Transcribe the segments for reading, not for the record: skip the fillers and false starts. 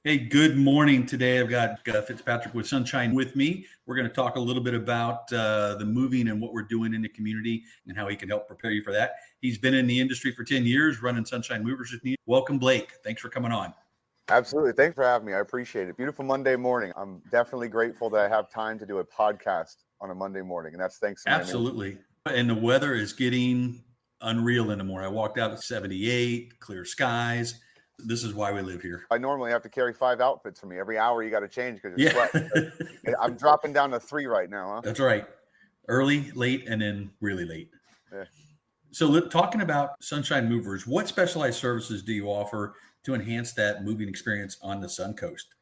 Hey, good morning. Today I've got Fitzpatrick with Sunshine with me. We're going to talk a little bit about the moving and what we're doing in the community and how he can help prepare you for that. He's been in the industry for 10 years running Sunshine Movers with me. Welcome, Blake. Thanks for coming on. Absolutely. Thanks for having me. I appreciate it. Beautiful Monday morning. I'm definitely grateful that I have time to do a podcast on a Monday morning, and that's thanks to my Absolutely. And the weather is getting unreal in the morning. I walked out at 78, clear skies. This is why we live here. I normally have to carry 5 outfits for me. Every hour you got to change because you're sweating. I'm dropping down to 3 right now. Huh? That's right. Early, late, and then really late. Yeah. So talking about Sunshine Movers, what specialized services do you offer to enhance that moving experience on the Suncoast?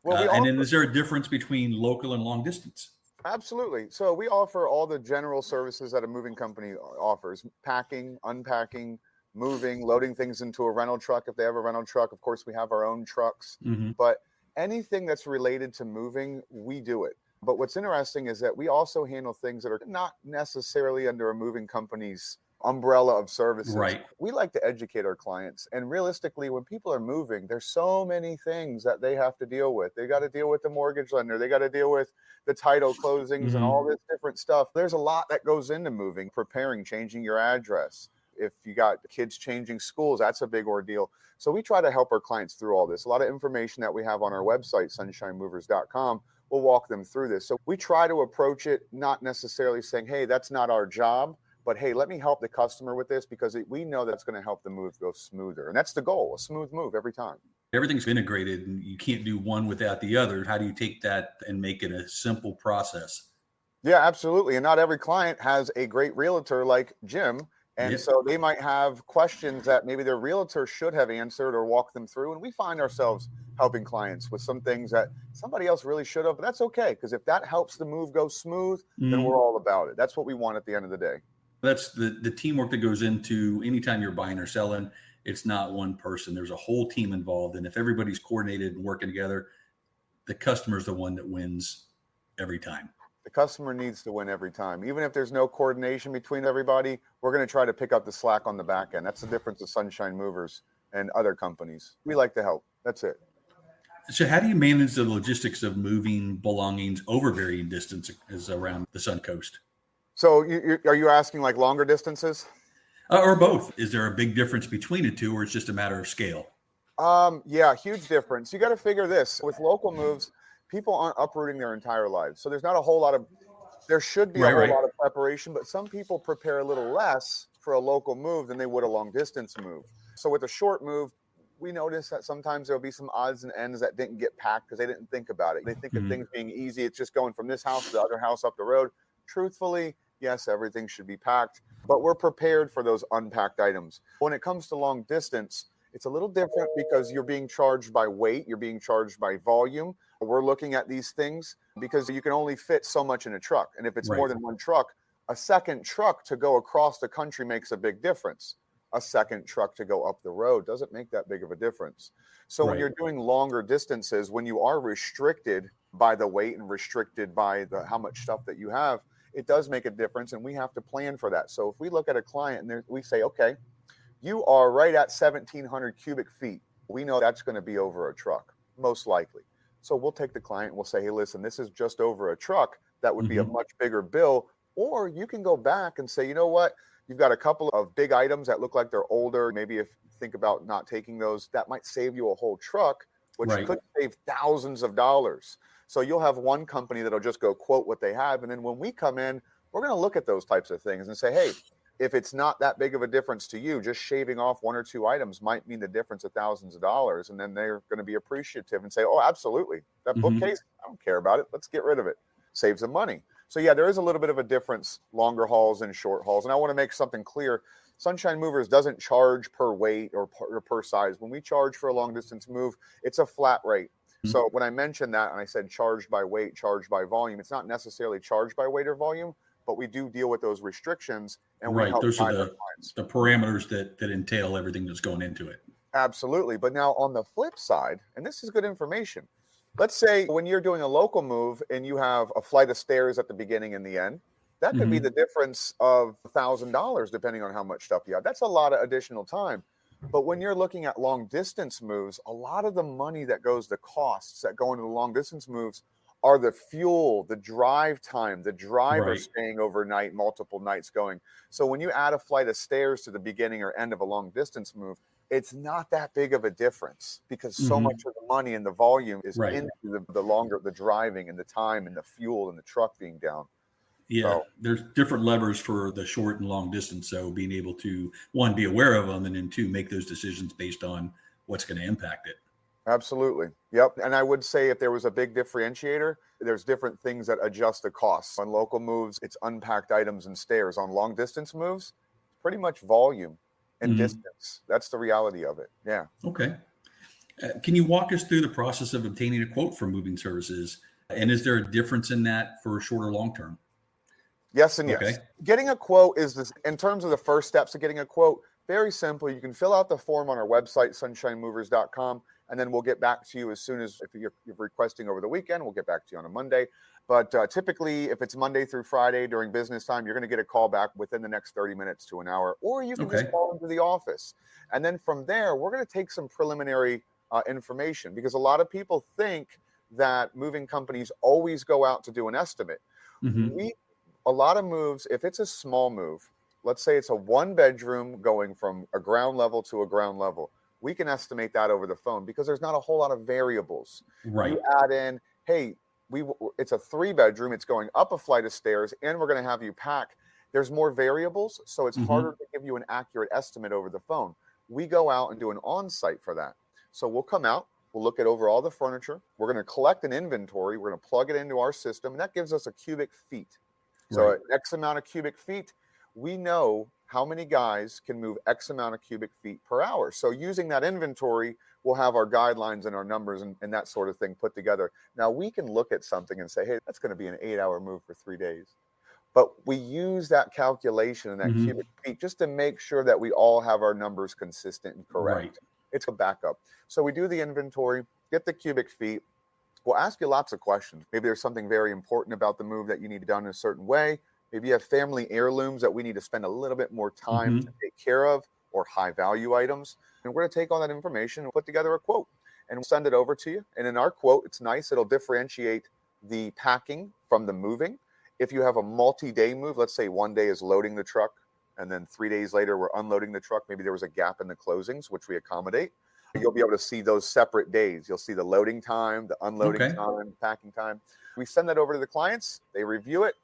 Well, and then is there a difference between local and long distance? Absolutely. So we offer all the general services that a moving company offers: packing, unpacking, moving, loading things into a rental truck if they have a rental truck. Of course, we have our own trucks, but anything that's related to moving, we do it. But what's interesting is that we also handle things that are not necessarily under a moving company's umbrella of services. Right. We like to educate our clients. And realistically, when people are moving, there's so many things that they have to deal with. They got to deal with the mortgage lender. They got to deal with the title closings and all this different stuff. There's a lot that goes into moving, preparing, changing your address. If you got kids changing schools, that's a big ordeal. So we try to help our clients through all this. A lot of information that we have on our website, sunshinemovers.com, will walk them through this. So we try to approach it not necessarily saying, hey, that's not our job, but hey, let me help the customer with this because we know that's going to help the move go smoother. And that's the goal, a smooth move every time. Everything's integrated and you can't do one without the other. How do you take that and make it a simple process? Yeah, absolutely. And not every client has a great realtor like Jim. And so they might have questions that maybe their realtor should have answered or walked them through. And we find ourselves helping clients with some things that somebody else really should have. But that's okay, because if that helps the move go smooth, then we're all about it. That's what we want at the end of the day. That's the teamwork that goes into anytime you're buying or selling. It's not one person. There's a whole team involved. And if everybody's coordinated and working together, the customer's the one that wins every time. The customer needs to win every time. Even if there's no coordination between everybody, we're going to try to pick up the slack on the back end. That's the difference of Sunshine Movers and other companies. We like to help. That's it. So how do you manage the logistics of moving belongings over varying distances around the Suncoast? So are you asking like longer distances? Or both? Is there a big difference between the two, or it's just a matter of scale? Yeah, huge difference. You got to figure this. With local moves, people aren't uprooting their entire lives. So there's not a whole lot of, there should be a whole lot of preparation, but some people prepare a little less for a local move than they would a long distance move. So with a short move, we notice that sometimes there'll be some odds and ends that didn't get packed because they didn't think about it. They think of things being easy. It's just going from this house to the other house up the road. Truthfully, yes, everything should be packed, but we're prepared for those unpacked items. When it comes to long distance, it's a little different because you're being charged by weight, you're being charged by volume. We're looking at these things because you can only fit so much in a truck. And if it's more than one truck, a second truck to go across the country makes a big difference. A second truck to go up the road doesn't make that big of a difference. So when you're doing longer distances, when you are restricted by the weight and restricted by how much stuff that you have, it does make a difference. And we have to plan for that. So if we look at a client and we say, okay, you are right at 1,700 cubic feet. We know that's going to be over a truck, most likely. So we'll take the client and we'll say, hey, listen, this is just over a truck. That would be a much bigger bill. Or you can go back and say, you know what? You've got a couple of big items that look like they're older. Maybe if you think about not taking those, that might save you a whole truck, which could save thousands of dollars. So you'll have one company that'll just go quote what they have. And then when we come in, we're going to look at those types of things and say, hey, if it's not that big of a difference to you, just shaving off 1 or 2 items might mean the difference of thousands of dollars. And then they're going to be appreciative and say, oh, absolutely. That bookcase, I don't care about it. Let's get rid of it. Saves them money. So yeah, there is a little bit of a difference, longer hauls and short hauls. And I want to make something clear. Sunshine Movers doesn't charge per weight or per size. When we charge for a long distance move, it's a flat rate. So when I mentioned that and I said charged by weight, charged by volume, it's not necessarily charged by weight or volume, but we do deal with those restrictions. And we help those are the parameters that entail everything that's going into it. Absolutely. But now on the flip side, and this is good information, let's say when you're doing a local move and you have a flight of stairs at the beginning and the end, that could be the difference of $1,000 depending on how much stuff you have. That's a lot of additional time. But when you're looking at long distance moves, a lot of the money that goes, the costs that go into the long distance moves are the fuel, the drive time, the driver Right. staying overnight, multiple nights going. So when you add a flight of stairs to the beginning or end of a long distance move, it's not that big of a difference because so much of the money and the volume is Right. into the longer, the driving and the time and the fuel and the truck being down. Yeah, So, there's different levers for the short and long distance. So being able to, one, be aware of them, and then two, make those decisions based on what's going to impact it. absolutely. Yep. And I would say if there was a big differentiator, there's different things that adjust the costs. On local moves, it's unpacked items and stairs. On long distance moves, pretty much volume and distance. That's the reality of it. Yeah. Okay. Can you walk us through the process of obtaining a quote for moving services? And is there a difference in that for short or long term? Yes and yes. Okay. Getting a quote is this, in terms of the first steps of getting a quote, very simple. You can fill out the form on our website, sunshinemovers.com, and then we'll get back to you as soon as, if you're requesting over the weekend, we'll get back to you on a Monday. But typically, if it's Monday through Friday during business time, you're going to get a call back within the next 30 minutes to an hour, or you can just call into the office. And then from there, we're going to take some preliminary information, because a lot of people think that moving companies always go out to do an estimate. A lot of moves, if it's a small move, let's say it's a 1-bedroom going from a ground level to a ground level, we can estimate that over the phone because there's not a whole lot of variables. Right. You add in, hey, it's a 3-bedroom, it's going up a flight of stairs, and we're going to have you pack. There's more variables, so it's harder to give you an accurate estimate over the phone. We go out and do an on-site for that. So we'll come out, we'll look at over all the furniture, we're going to collect an inventory, we're going to plug it into our system, and that gives us a cubic feet. So X amount of cubic feet, we know how many guys can move X amount of cubic feet per hour. So using that inventory, we'll have our guidelines and our numbers and that sort of thing put together. Now we can look at something and say, hey, that's going to be an 8-hour move for 3 days. But we use that calculation and that cubic feet just to make sure that we all have our numbers consistent and correct. Right. It's a backup. So we do the inventory, get the cubic feet. We'll ask you lots of questions. Maybe there's something very important about the move that you need done in a certain way. Maybe you have family heirlooms that we need to spend a little bit more time to take care of, or high value items. And we're going to take all that information and put together a quote and we'll send it over to you. And in our quote, it's nice. It'll differentiate the packing from the moving. If you have a multi-day move, let's say 1 day is loading the truck and then 3 days later we're unloading the truck. Maybe there was a gap in the closings, which we accommodate. You'll be able to see those separate days. You'll see the loading time, the unloading time, packing time. We send that over to the clients. They review it,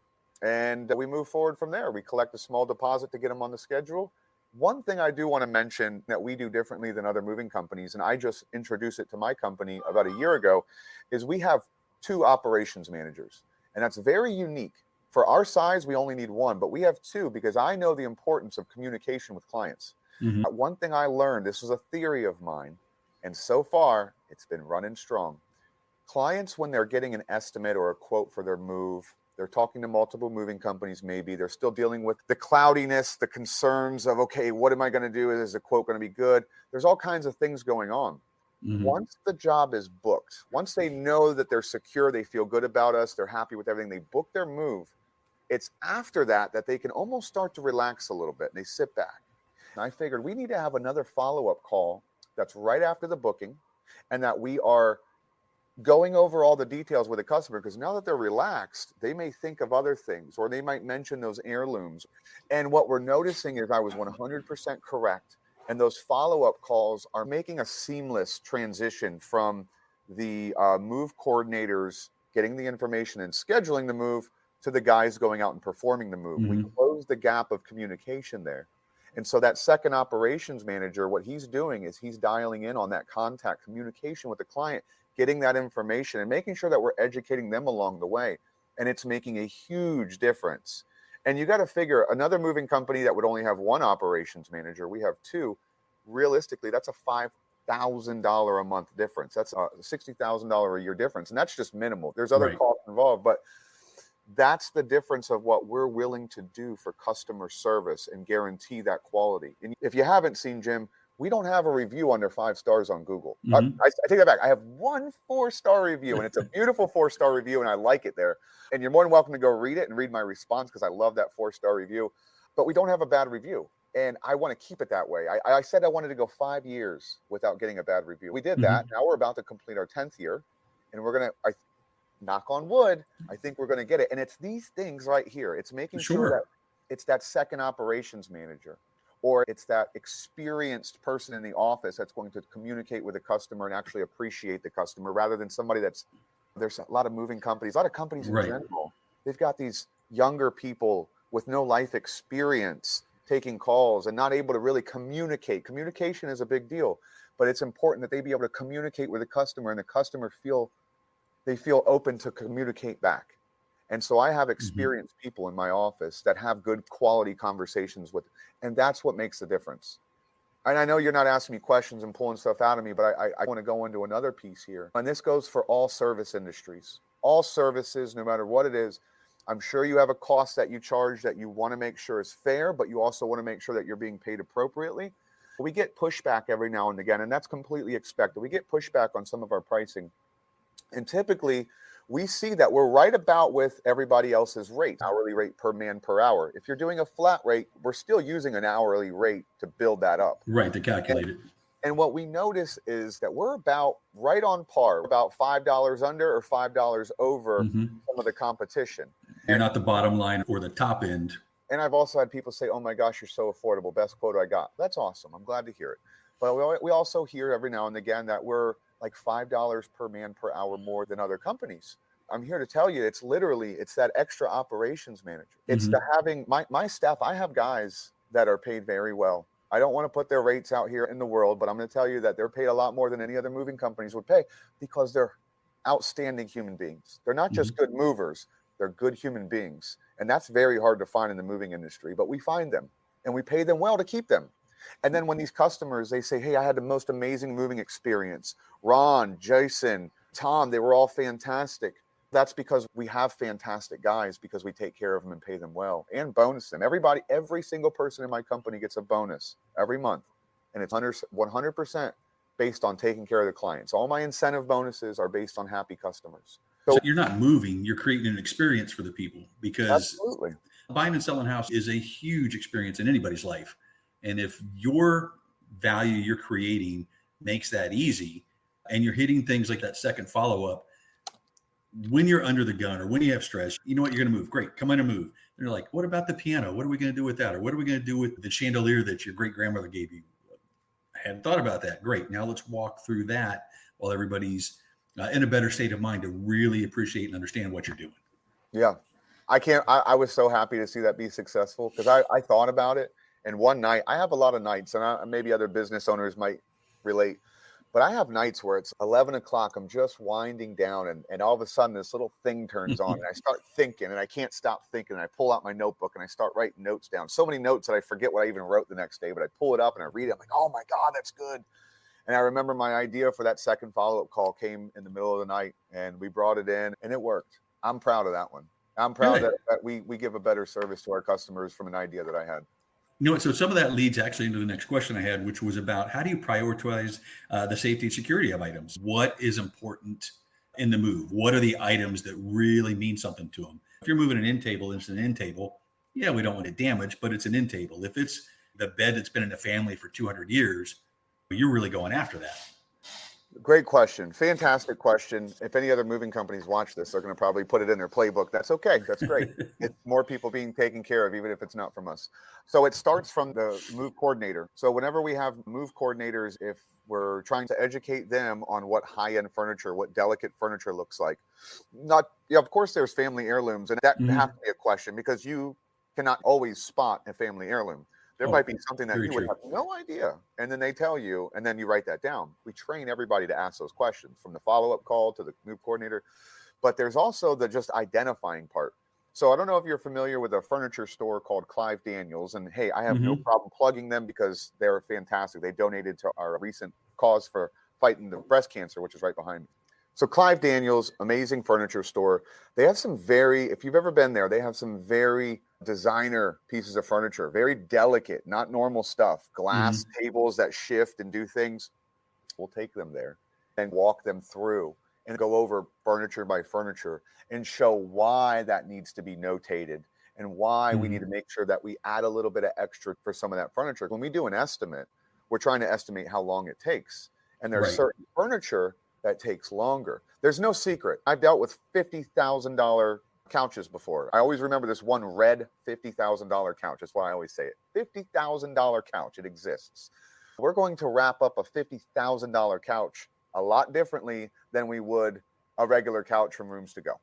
and we move forward from there. We collect a small deposit to get them on the schedule. One thing I do want to mention that we do differently than other moving companies, and I just introduced it to my company about a year ago, is we have 2 operations managers, and that's very unique. For our size, we only need 1, but we have 2 because I know the importance of communication with clients. One thing I learned, this was a theory of mine, and so far it's been running strong. Clients, when they're getting an estimate or a quote for their move, they're talking to multiple moving companies, maybe they're still dealing with the cloudiness, the concerns of, okay, what am I going to do? Is the quote going to be good? There's all kinds of things going on. Once the job is booked, once they know that they're secure, they feel good about us, they're happy with everything, they book their move, it's after that that they can almost start to relax a little bit and they sit back. And I figured we need to have another follow-up call that's right after the booking, and that we are going over all the details with the customer, because now that they're relaxed, they may think of other things, or they might mention those heirlooms. And what we're noticing is I was 100% correct. And those follow-up calls are making a seamless transition from the move coordinators getting the information and scheduling the move to the guys going out and performing the move. We closed the gap of communication there. And so that second operations manager, what he's doing is he's dialing in on that contact communication with the client, getting that information and making sure that we're educating them along the way. And it's making a huge difference. And you got to figure, another moving company that would only have 1 operations manager, we have 2. Realistically, that's a $5,000 a month difference. That's a $60,000 a year difference. And that's just minimal. There's other costs involved, but that's the difference of what we're willing to do for customer service and guarantee that quality. And if you haven't seen, Jim, we don't have a review under 5 stars on Google. I take that back. I have 1 4-star review, and it's a beautiful 4-star review, and I like it there. And you're more than welcome to go read it and read my response, because I love that 4-star review. But we don't have a bad review. And I want to keep it that way. I said I wanted to go 5 years without getting a bad review. We did that. Now we're about to complete our 10th year, and we're going to, knock on wood, I think we're going to get it. And it's these things right here. It's making sure that it's that second operations manager, or it's that experienced person in the office that's going to communicate with the customer and actually appreciate the customer, rather than somebody there's a lot of moving companies, a lot of companies in general. They've got these younger people with no life experience taking calls and not able to really communicate. Communication is a big deal, but it's important that they be able to communicate with the customer, and the customer feel open to communicate back. And so I have experienced people in my office that have good quality conversations with, and that's what makes the difference. And I know you're not asking me questions and pulling stuff out of me, but I want to go into another piece here. And this goes for all service industries, all services, no matter what it is. I'm sure you have a cost that you charge that you want to make sure is fair, but you also want to make sure that you're being paid appropriately. We get pushback every now and again, and that's completely expected. We get pushback on some of our pricing. And typically, we see that we're right about with everybody else's rate, hourly rate per man per hour. If you're doing a flat rate, we're still using an hourly rate to build that up. Right, to calculate it. And what we notice is that we're about right on par, about $5 under or $5 over some of the competition. You're not the bottom line or the top end. And I've also had people say, oh my gosh, you're so affordable. Best quote I got. That's awesome. I'm glad to hear it. But we also hear every now and again that we're like $5 per man per hour more than other companies. I'm here to tell you, it's that extra operations manager. It's the having my staff. I have guys that are paid very well. I don't want to put their rates out here in the world, but I'm going to tell you that they're paid a lot more than any other moving companies would pay, because they're outstanding human beings. They're not just good movers. They're good human beings. And that's very hard to find in the moving industry, but we find them and we pay them well to keep them. And then when these customers, they say, hey, I had the most amazing moving experience. Ron, Jason, Tom, they were all fantastic. That's because we have fantastic guys, because we take care of them and pay them well and bonus them. Every single person in my company gets a bonus every month. And it's 100% based on taking care of the clients. All my incentive bonuses are based on happy customers. So you're not moving, you're creating an experience for the people, because absolutely, buying and selling a house is a huge experience in anybody's life. And if your value you're creating makes that easy, and you're hitting things like that second follow-up, when you're under the gun or when you have stress, you know what, you're going to move. Great. Come in and move. And you're like, what about the piano? What are we going to do with that? Or what are we going to do with the chandelier that your great grandmother gave you? I hadn't thought about that. Great. Now let's walk through that while everybody's in a better state of mind to really appreciate and understand what you're doing. Yeah. I was so happy to see that be successful, because I thought about it. And one night, I have a lot of nights, and maybe other business owners might relate, but I have nights where it's 11 o'clock. I'm just winding down, and all of a sudden this little thing turns on, and I start thinking, and I can't stop thinking. And I pull out my notebook and I start writing notes down. So many notes that I forget what I even wrote the next day, but I pull it up and I read it. I'm like, oh my God, that's good. And I remember my idea for that second follow-up call came in the middle of the night, and we brought it in, and it worked. I'm proud of that one. I'm proud that we give a better service to our customers from an idea that I had. You know, so some of that leads actually into the next question I had, which was about how do you prioritize the safety and security of items? What is important in the move? What are the items that really mean something to them? If you're moving an end table, it's an end table. Yeah, we don't want it damaged, but it's an end table. If it's the bed that's been in the family for 200 years, you're really going after that. Great question. Fantastic question. If any other moving companies watch this, they're going to probably put it in their playbook. That's okay. That's great. It's more people being taken care of, even if it's not from us. So it starts from the move coordinator. So whenever we have move coordinators, if we're trying to educate them on what high-end furniture, what delicate furniture looks like, of course, there's family heirlooms, and that has to be a question, because you cannot always spot a family heirloom. There might be something that you would have no idea. And then they tell you, and then you write that down. We train everybody to ask those questions, from the follow-up call to the move coordinator. But there's also the just identifying part. So I don't know if you're familiar with a furniture store called Clive Daniels. And hey, I have no problem plugging them, because they're fantastic. They donated to our recent cause for fighting the breast cancer, which is right behind me. So Clive Daniels, amazing furniture store. They have some if you've ever been there, they have some very designer pieces of furniture, very delicate, not normal stuff, glass tables that shift and do things. We'll take them there and walk them through and go over furniture by furniture and show why that needs to be notated and why we need to make sure that we add a little bit of extra for some of that furniture. When we do an estimate, we're trying to estimate how long it takes. And there's certain furniture that takes longer. There's no secret. I've dealt with $50,000 couches before. I always remember this one red $50,000 couch. That's why I always say it. $50,000 couch. It exists. We're going to wrap up a $50,000 couch a lot differently than we would a regular couch from Rooms to Go.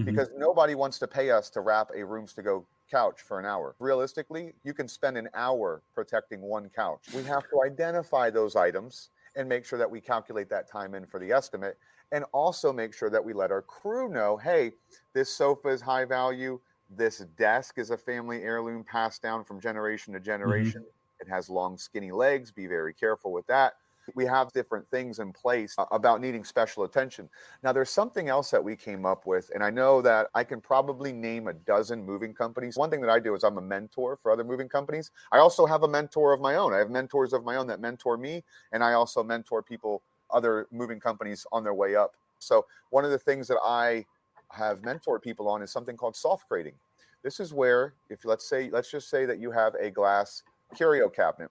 Because nobody wants to pay us to wrap a Rooms to Go couch for an hour. Realistically, you can spend an hour protecting one couch. We have to identify those items and make sure that we calculate that time in for the estimate, and also make sure that we let our crew know, hey, this sofa is high value. This desk is a family heirloom passed down from generation to generation. It has long, skinny legs. Be very careful with that. We have different things in place about needing special attention. Now, there's something else that we came up with, and I know that I can probably name a dozen moving companies. One thing that I do is I'm a mentor for other moving companies. I also have a mentor of my own. I have mentors of my own that mentor me, and I also mentor people, other moving companies on their way up. So one of the things that I have mentored people on is something called soft grading. This is where, if let's just say that you have a glass curio cabinet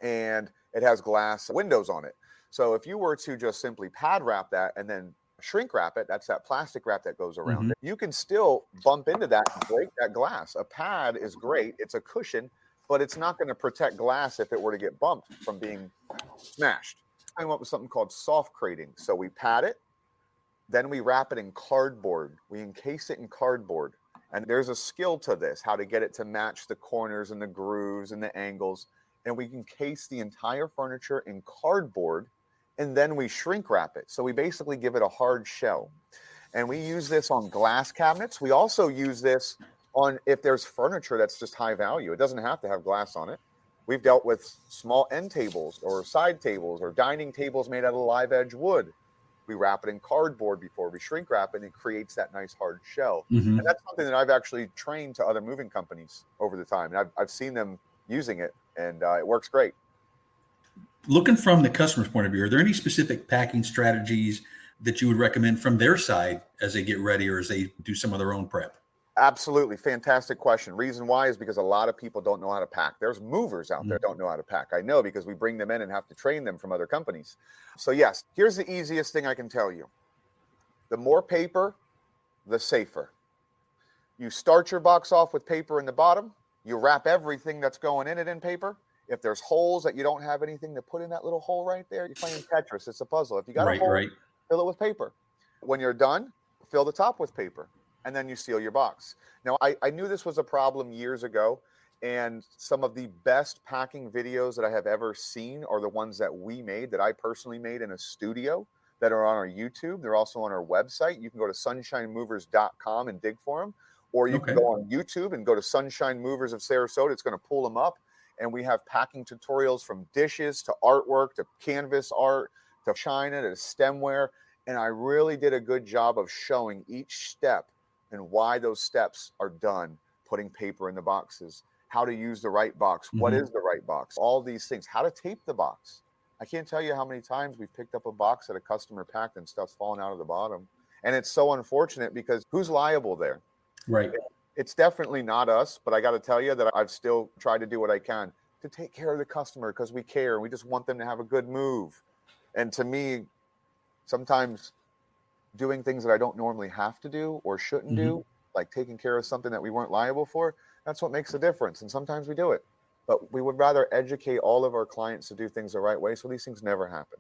and it has glass windows on it. So if you were to just simply pad wrap that and then shrink wrap it, that's that plastic wrap that goes around it, you can still bump into that and break that glass. A pad is great. It's a cushion, but it's not going to protect glass if it were to get bumped from being smashed. I went with something called soft grading. So we pad it, then we wrap it in cardboard. We encase it in cardboard. And there's a skill to this, how to get it to match the corners and the grooves and the angles. And we encase the entire furniture in cardboard, and then we shrink wrap it. So we basically give it a hard shell. And we use this on glass cabinets. We also use this on if there's furniture that's just high value. It doesn't have to have glass on it. We've dealt with small end tables or side tables or dining tables made out of live edge wood. We wrap it in cardboard before we shrink wrap it, and it creates that nice hard shell. And that's something that I've actually trained to other moving companies over the time. And I've seen them using it, and it works great. Looking from the customer's point of view, are there any specific packing strategies that you would recommend from their side as they get ready or as they do some of their own prep? Absolutely. Fantastic question. Reason why is because a lot of people don't know how to pack. There's movers out there that don't know how to pack. I know, because we bring them in and have to train them from other companies. So yes, here's the easiest thing I can tell you. The more paper, the safer. You start your box off with paper in the bottom. You wrap everything that's going in it in paper. If there's holes that you don't have anything to put in that little hole right there, you're playing Tetris. It's a puzzle. If you got a hole, fill it with paper. When you're done, fill the top with paper, and then you seal your box. Now, I knew this was a problem years ago, and some of the best packing videos that I have ever seen are the ones that we made, that I personally made in a studio, that are on our YouTube. They're also on our website. You can go to sunshinemovers.com and dig for them. Or you can go on YouTube and go to Sunshine Movers of Sarasota. It's going to pull them up. And we have packing tutorials from dishes to artwork to canvas art to china to stemware. And I really did a good job of showing each step and why those steps are done. Putting paper in the boxes, how to use the right box, what is the right box, all these things, how to tape the box. I can't tell you how many times we've picked up a box that a customer packed and stuff's falling out of the bottom. And it's so unfortunate, because who's liable there? Right. It's definitely not us, but I got to tell you that I've still tried to do what I can to take care of the customer, because we care. We just want them to have a good move. And to me, sometimes doing things that I don't normally have to do or shouldn't do, like taking care of something that we weren't liable for, that's what makes a difference. And sometimes we do it, but we would rather educate all of our clients to do things the right way, so these things never happen.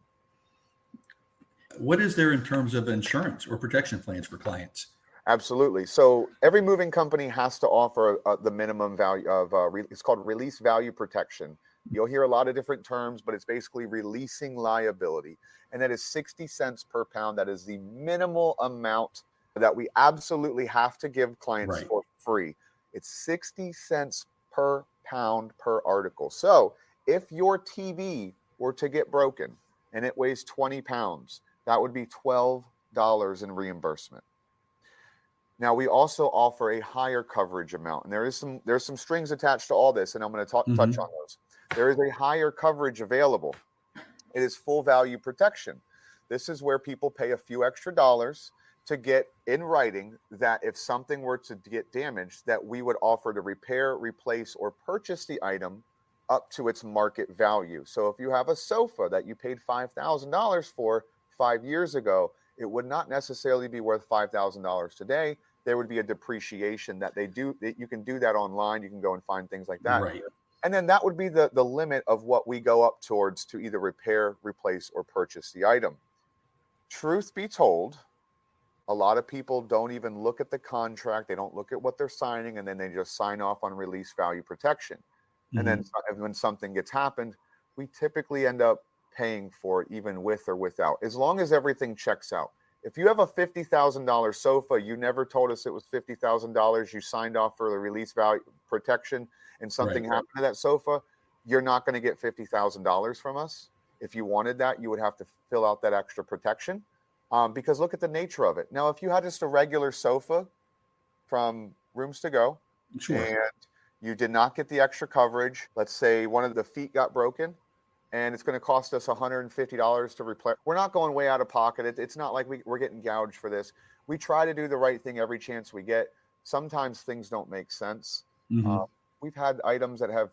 What is there in terms of insurance or protection plans for clients? Absolutely. So every moving company has to offer the minimum value of, it's called release value protection. You'll hear a lot of different terms, but it's basically releasing liability. And that is 60 cents per pound. That is the minimal amount that we absolutely have to give clients for free. It's 60 cents per pound per article. So if your TV were to get broken and it weighs 20 pounds, that would be $12 in reimbursement. Now, we also offer a higher coverage amount, and there's some strings attached to all this, and I'm going to touch on those. There is a higher coverage available. It is full value protection. This is where people pay a few extra dollars to get in writing that if something were to get damaged, that we would offer to repair, replace, or purchase the item up to its market value. So if you have a sofa that you paid $5,000 for 5 years ago, it would not necessarily be worth $5,000 today. There would be a depreciation that you can do that online. You can go and find things like that. Right. And then that would be the limit of what we go up towards to either repair, replace, or purchase the item. Truth be told, a lot of people don't even look at the contract. They don't look at what they're signing, and then they just sign off on release value protection. And then when something gets happened, we typically end up paying for it, even with or without, as long as everything checks out. If you have a $50,000 sofa, you never told us it was $50,000, you signed off for the release value protection, and something happened to that sofa, you're not going to get $50,000 from us. If you wanted that, you would have to fill out that extra protection, because look at the nature of it. Now, if you had just a regular sofa from Rooms to Go, and you did not get the extra coverage, let's say one of the feet got broken, and it's going to cost us $150 to replace. We're not going way out of pocket. It's not like we're getting gouged for this. We try to do the right thing every chance we get. Sometimes things don't make sense. We've had items that have,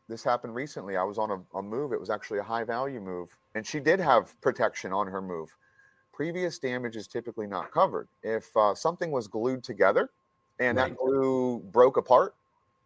this happened recently. I was on a move. It was actually a high value move, and she did have protection on her move. Previous damage is typically not covered. If something was glued together and that glue broke apart,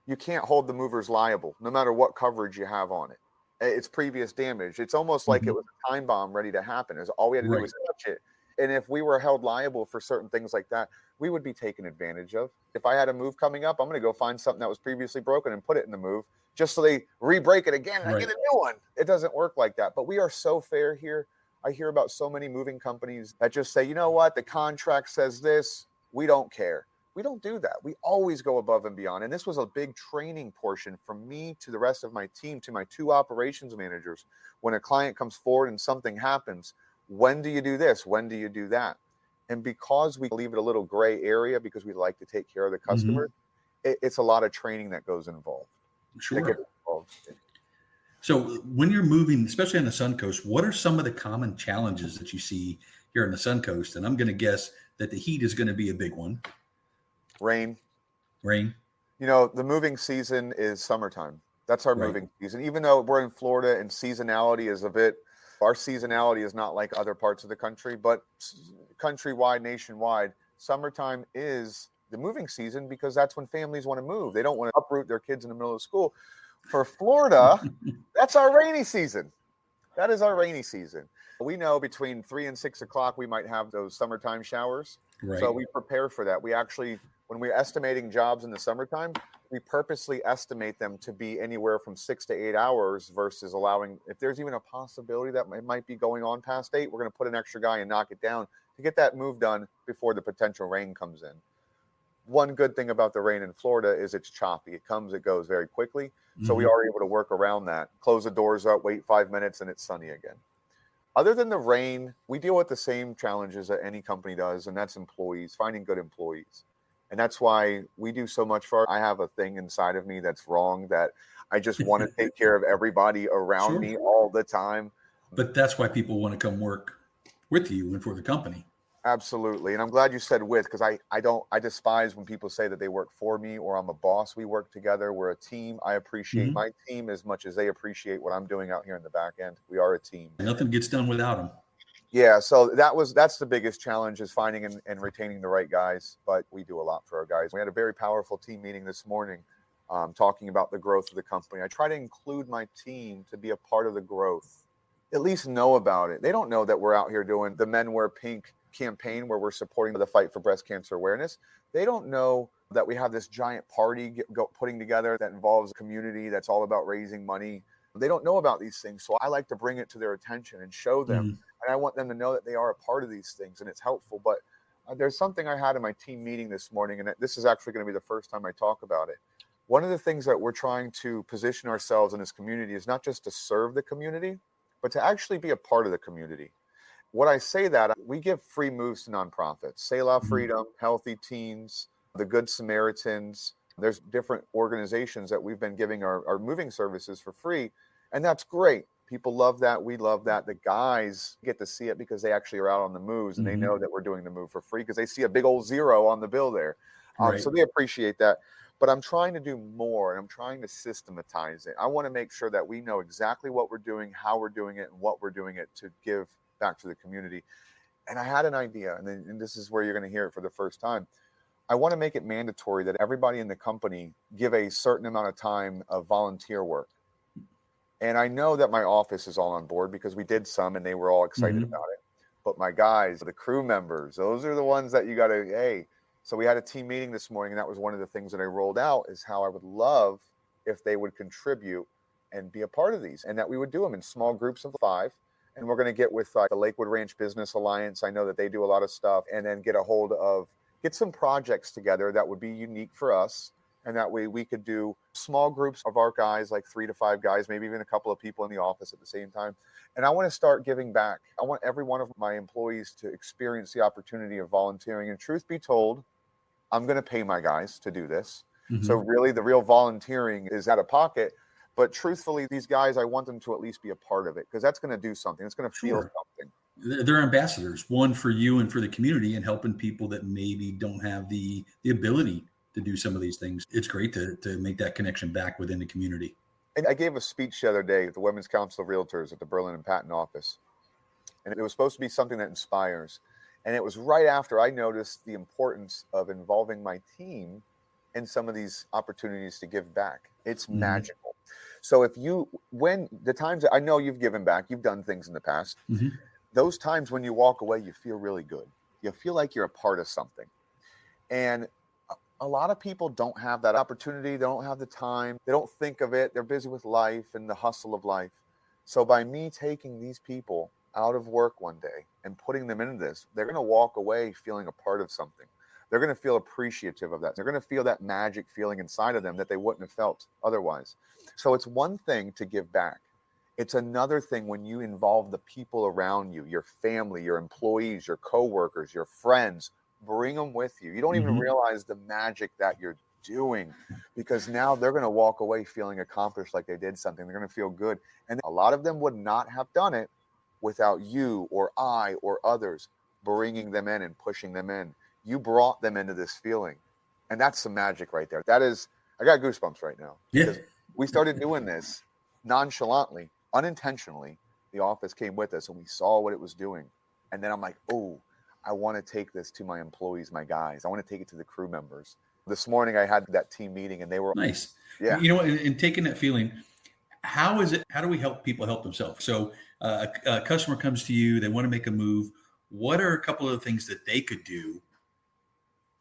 you can't hold the movers liable, no matter what coverage you have on it. It's previous damage. It's almost like it was a time bomb ready to happen. All we had to do was touch it. And if we were held liable for certain things like that, we would be taken advantage of. If I had a move coming up, I'm going to go find something that was previously broken and put it in the move, just so they re-break it again and I get a new one. It doesn't work like that. But we are so fair here. I hear about so many moving companies that just say, you know what, the contract says this, we don't care. We don't do that. We always go above and beyond. And this was a big training portion from me to the rest of my team, to my 2 operations managers. When a client comes forward and something happens, when do you do this? When do you do that? And because we leave it a little gray area, because we like to take care of the customer, it's a lot of training that goes involved. So when you're moving, especially on the Suncoast, what are some of the common challenges that you see here on the Suncoast? And I'm going to guess that the heat is going to be a big one. Rain. You know, the moving season is summertime. That's our moving season. Even though we're in Florida and seasonality is our seasonality is not like other parts of the country, but countrywide, nationwide, summertime is the moving season, because that's when families want to move. They don't want to uproot their kids in the middle of school. For Florida, that's our rainy season. That is our rainy season. We know between 3 and 6 o'clock, we might have those summertime showers. So we prepare for that. We actually, when we're estimating jobs in the summertime, we purposely estimate them to be anywhere from 6 to 8 hours versus allowing, if there's even a possibility that it might be going on past 8, we're going to put an extra guy and knock it down to get that move done before the potential rain comes in. One good thing about the rain in Florida is it's choppy. It comes, it goes very quickly. So we are able to work around that. Close the doors up, wait 5 minutes, and it's sunny again. Other than the rain, we deal with the same challenges that any company does, and that's employees, finding good employees. And that's why we do so much I have a thing inside of me that's wrong, that I just want to take care of everybody around me all the time. But that's why people want to come work with you and for the company. Absolutely. And I'm glad you said with, because I despise when people say that they work for me or I'm a boss. We work together. We're a team. I appreciate my team as much as they appreciate what I'm doing out here in the back end. We are a team. Nothing gets done without them. Yeah. So that's the biggest challenge, is finding and retaining the right guys. But we do a lot for our guys. We had a very powerful team meeting this morning, talking about the growth of the company. I try to include my team to be a part of the growth, at least know about it. They don't know that we're out here doing the Men Wear Pink campaign where we're supporting the fight for breast cancer awareness. They don't know that we have this giant party putting together that involves a community that's all about raising money. They don't know about these things. So I like to bring it to their attention and show them. And I want them to know that they are a part of these things and it's helpful. But there's something I had in my team meeting this morning, and this is actually going to be the first time I talk about it. One of the things that we're trying to position ourselves in this community is not just to serve the community, but to actually be a part of the community. When I say that, we give free moves to nonprofits, Selah Freedom, Healthy Teens, the Good Samaritans. There's different organizations that we've been giving our moving services for free. And that's great. People love that. We love that. The guys get to see it because they actually are out on the moves, and they know that we're doing the move for free because they see a big old zero on the bill there. So they appreciate that. But I'm trying to do more, and I'm trying to systematize it. I want to make sure that we know exactly what we're doing, how we're doing it, and what we're doing it to give back to the community. And I had an idea, and this is where you're going to hear it for the first time. I want to make it mandatory that everybody in the company give a certain amount of time of volunteer work. And I know that my office is all on board because we did some and they were all excited about it. But my guys, the crew members, those are the ones that you got to, hey. So we had a team meeting this morning, and that was one of the things that I rolled out is how I would love if they would contribute and be a part of these, and that we would do them in small groups of 5. And we're going to get with the Lakewood Ranch Business Alliance. I know that they do a lot of stuff, and then get some projects together that would be unique for us. And that way we could do small groups of our guys, like 3 to 5 guys, maybe even a couple of people in the office at the same time. And I want to start giving back. I want every one of my employees to experience the opportunity of volunteering. And truth be told, I'm going to pay my guys to do this. So really the real volunteering is out of pocket. But truthfully, these guys, I want them to at least be a part of it because that's going to do something. It's going to feel something. They're ambassadors, one for you and for the community, and helping people that maybe don't have the ability to do some of these things. It's great to make that connection back within the community. And I gave a speech the other day at the Women's Council of Realtors at the Berlin and Patton office. And it was supposed to be something that inspires. And it was right after I noticed the importance of involving my team in some of these opportunities to give back. It's magical. So when the times that I know you've given back, you've done things in the past, those times when you walk away, you feel really good. You feel like you're a part of something. And a lot of people don't have that opportunity. They don't have the time. They don't think of it. They're busy with life and the hustle of life. So by me taking these people out of work one day and putting them into this, they're going to walk away feeling a part of something. They're going to feel appreciative of that. They're going to feel that magic feeling inside of them that they wouldn't have felt otherwise. So it's one thing to give back. It's another thing when you involve the people around you, your family, your employees, your coworkers, your friends. Bring them with you. You don't even realize the magic that you're doing because now they're going to walk away feeling accomplished, like they did something. They're going to feel good. And a lot of them would not have done it without you or I or others bringing them in and pushing them in. You brought them into this feeling. And that's some magic right there. That is, I got goosebumps right now. Because we started doing this nonchalantly, unintentionally. The office came with us and we saw what it was doing. And then I'm like, oh, I want to take this to my employees, my guys. I want to take it to the crew members. This morning I had that team meeting and they were nice. Yeah. You know, and taking that feeling, how do we help people help themselves? So a customer comes to you, they want to make a move. What are a couple of things that they could do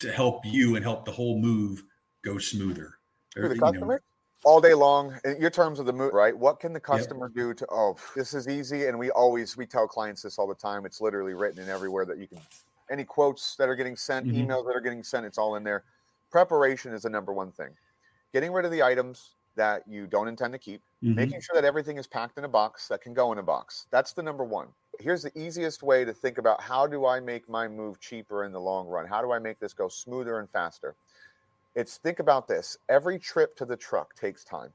to help you and help the whole move go smoother? For the customer? All day long, in your terms of the move, right? What can the customer do to, this is easy. And we tell clients this all the time. It's literally written in everywhere that you can, any quotes that are getting sent, emails that are getting sent, it's all in there. Preparation is the number one thing. Getting rid of the items that you don't intend to keep, making sure that everything is packed in a box that can go in a box. That's the number one. Here's the easiest way to think about how do I make my move cheaper in the long run? How do I make this go smoother and faster? Think about this. Every trip to the truck takes time.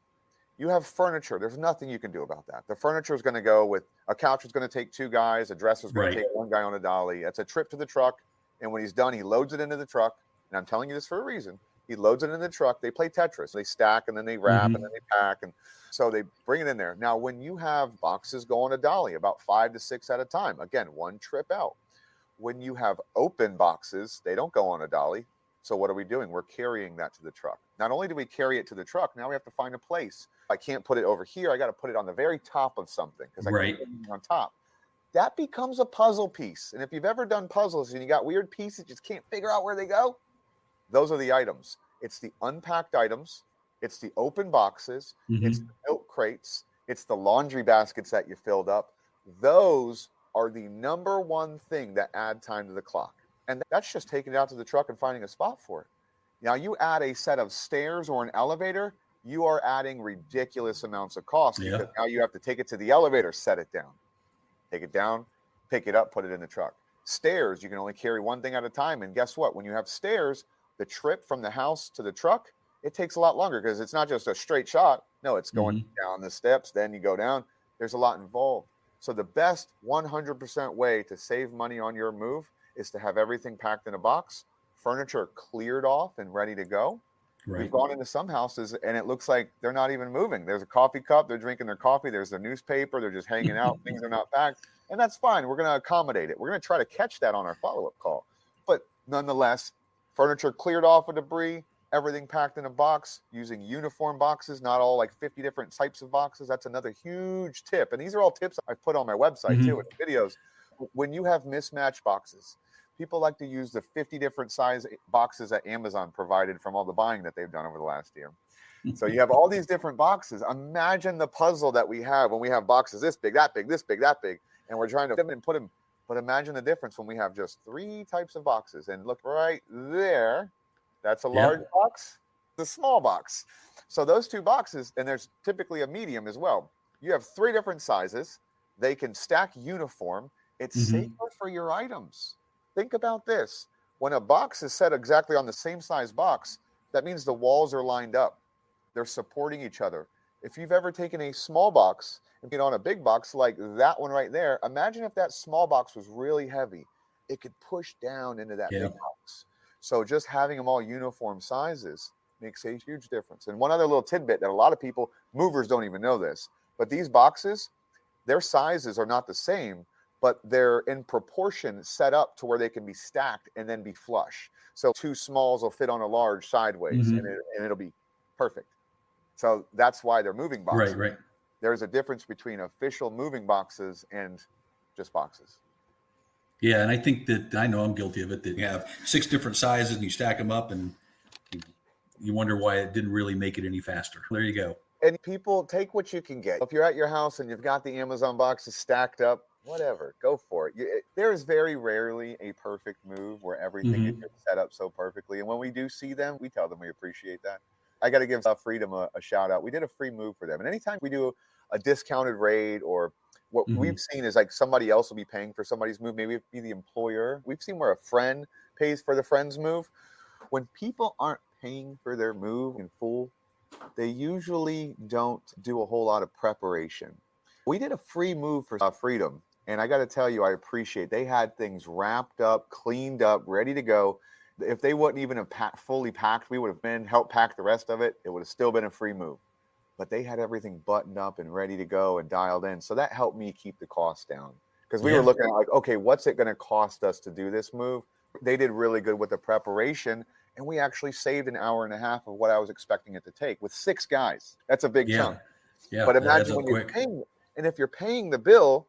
You have furniture. There's nothing you can do about that. The furniture is going to go with a couch is going to take 2 guys. A dresser is going to take 1 guy on a dolly. It's a trip to the truck. And when he's done, he loads it into the truck. And I'm telling you this for a reason. He loads it in the truck. They play Tetris. They stack and then they wrap and then they pack. And so they bring it in there. Now, when you have boxes go on a dolly, about 5 to 6 at a time, again, 1 trip out. When you have open boxes, they don't go on a dolly. So what are we doing? We're carrying that to the truck. Not only do we carry it to the truck, now we have to find a place. I can't put it over here. I got to put it on the very top of something because I can't put it on top. That becomes a puzzle piece. And if you've ever done puzzles and you got weird pieces, you just can't figure out where they go, those are the items. It's the unpacked items. It's the open boxes. It's the milk crates. It's the laundry baskets that you filled up. Those are the number one thing that add time to the clock. And that's just taking it out to the truck and finding a spot for it. Now, you add a set of stairs or an elevator, you are adding ridiculous amounts of cost because now you have to take it to the elevator, set it down, take it down, pick it up, put it in the truck. Stairs, you can only carry one thing at a time. And guess what? When you have stairs, the trip from the house to the truck, it takes a lot longer because it's not just a straight shot. No, it's going down the steps. Then you go down. There's a lot involved. So the best 100% way to save money on your move is to have everything packed in a box, furniture cleared off and ready to go. Right. We've gone into some houses and it looks like they're not even moving. There's a coffee cup, they're drinking their coffee, there's a newspaper, they're just hanging out, things are not packed. And that's fine. We're going to accommodate it. We're going to try to catch that on our follow-up call. But nonetheless, furniture cleared off of debris, everything packed in a box using uniform boxes, not all like 50 different types of boxes. That's another huge tip. And these are all tips I've put on my website too, in videos. When you have mismatched boxes, people like to use the 50 different size boxes that Amazon provided from all the buying that they've done over the last year. So you have all these different boxes. Imagine the puzzle that we have when we have boxes this big, that big, this big, that big, and we're trying to fit them and put them. But imagine the difference when we have just 3 types of boxes. And look right there. That's a large box, the small box. So those 2 boxes, and there's typically a medium as well. You have 3 different sizes. They can stack uniform. It's safer for your items. Think about this. When a box is set exactly on the same size box, that means the walls are lined up. They're supporting each other. If you've ever taken a small box and put on a big box like that one right there, imagine if that small box was really heavy. It could push down into that big box. So just having them all uniform sizes makes a huge difference. And one other little tidbit that a lot of people, movers, don't even know this, but these boxes, their sizes are not the same, but they're in proportion set up to where they can be stacked and then be flush. So 2 smalls will fit on a large sideways and it'll be perfect. So that's why they're moving boxes. Right. There's a difference between official moving boxes and just boxes. Yeah, and I think that I know I'm guilty of it. That you have 6 different sizes and you stack them up, and you wonder why it didn't really make it any faster. There you go. And people, take what you can get. If you're at your house and you've got the Amazon boxes stacked up, whatever, go for it. There is very rarely a perfect move where everything is set up so perfectly. And when we do see them, we tell them we appreciate that. I got to give Freedom a shout out. We did a free move for them. And anytime we do a discounted rate, or what we've seen is like somebody else will be paying for somebody's move. Maybe it'd be the employer. We've seen where a friend pays for the friend's move. When people aren't paying for their move in full, they usually don't do a whole lot of preparation. We did a free move for Freedom. And I got to tell you, I appreciate they had things wrapped up, cleaned up, ready to go. If they wouldn't even have fully packed, we would have helped pack the rest of it. It would have still been a free move. But they had everything buttoned up and ready to go and dialed in. So that helped me keep the cost down. Because we were looking at like, okay, what's it going to cost us to do this move? They did really good with the preparation. And we actually saved an hour and a half of what I was expecting it to take with 6 guys. That's a big chunk. Yeah, but imagine when you're paying, and if you're paying the bill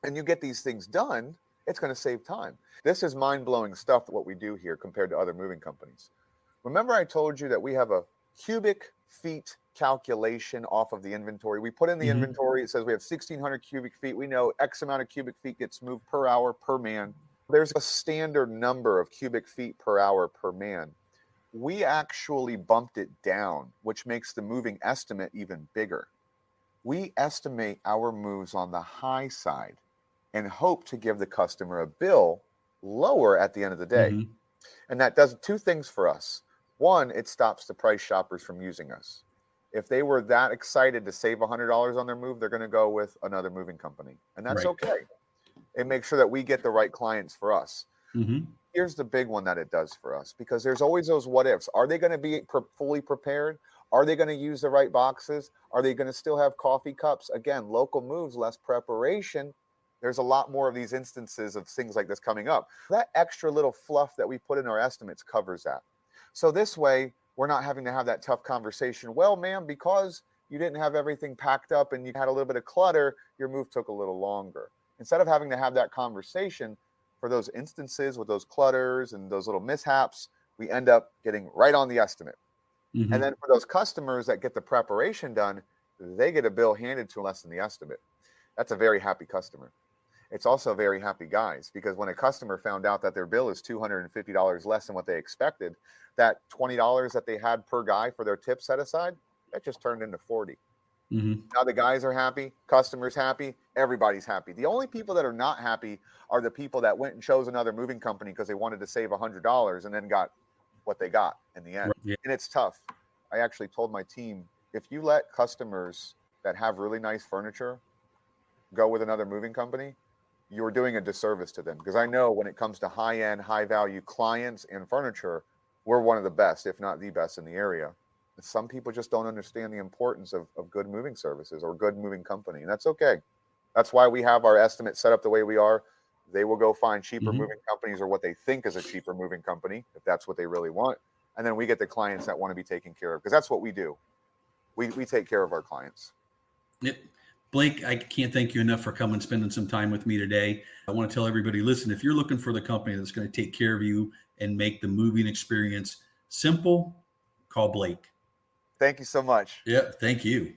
and you get these things done, it's going to save time. This is mind-blowing stuff, what we do here compared to other moving companies. Remember I told you that we have a cubic feet calculation off of the inventory. We put in the inventory. It says we have 1,600 cubic feet. We know X amount of cubic feet gets moved per hour per man. There's a standard number of cubic feet per hour per man. We actually bumped it down, which makes the moving estimate even bigger. We estimate our moves on the high side and hope to give the customer a bill lower at the end of the day. And that does 2 things for us. One, it stops the price shoppers from using us. If they were that excited to save $100 on their move, they're going to go with another moving company. And that's okay. It makes sure that we get the right clients for us. Here's the big one that it does for us, because there's always those what ifs. Are they going to be fully prepared? Are they going to use the right boxes? Are they going to still have coffee cups? Again, local moves, less preparation. There's a lot more of these instances of things like this coming up. That extra little fluff that we put in our estimates covers that. So this way, we're not having to have that tough conversation. Well, ma'am, because you didn't have everything packed up and you had a little bit of clutter, your move took a little longer. Instead of having to have that conversation for those instances with those clutters and those little mishaps, we end up getting right on the estimate. And then for those customers that get the preparation done, they get a bill handed to less than the estimate. That's a very happy customer. It's also very happy guys, because when a customer found out that their bill is $250 less than what they expected, that $20 that they had per guy for their tip set aside, that just turned into $40. Now the guys are happy, customers happy, everybody's happy. The only people that are not happy are the people that went and chose another moving company because they wanted to save $100 and then got what they got in the end. And it's tough. I actually told my team, if you let customers that have really nice furniture go with another moving company, you're doing a disservice to them. Because I know when it comes to high-end, high-value clients and furniture, we're one of the best, if not the best in the area. Some people just don't understand the importance of good moving services or good moving company. And that's okay. That's why we have our estimate set up the way we are. They will go find cheaper moving companies or what they think is a cheaper moving company, if that's what they really want. And then we get the clients that want to be taken care of, because that's what we do. We take care of our clients. Yep. Blake, I can't thank you enough for coming, spending some time with me today. I want to tell everybody, listen, if you're looking for the company that's going to take care of you and make the moving experience simple, call Blake. Thank you so much. Yeah, thank you.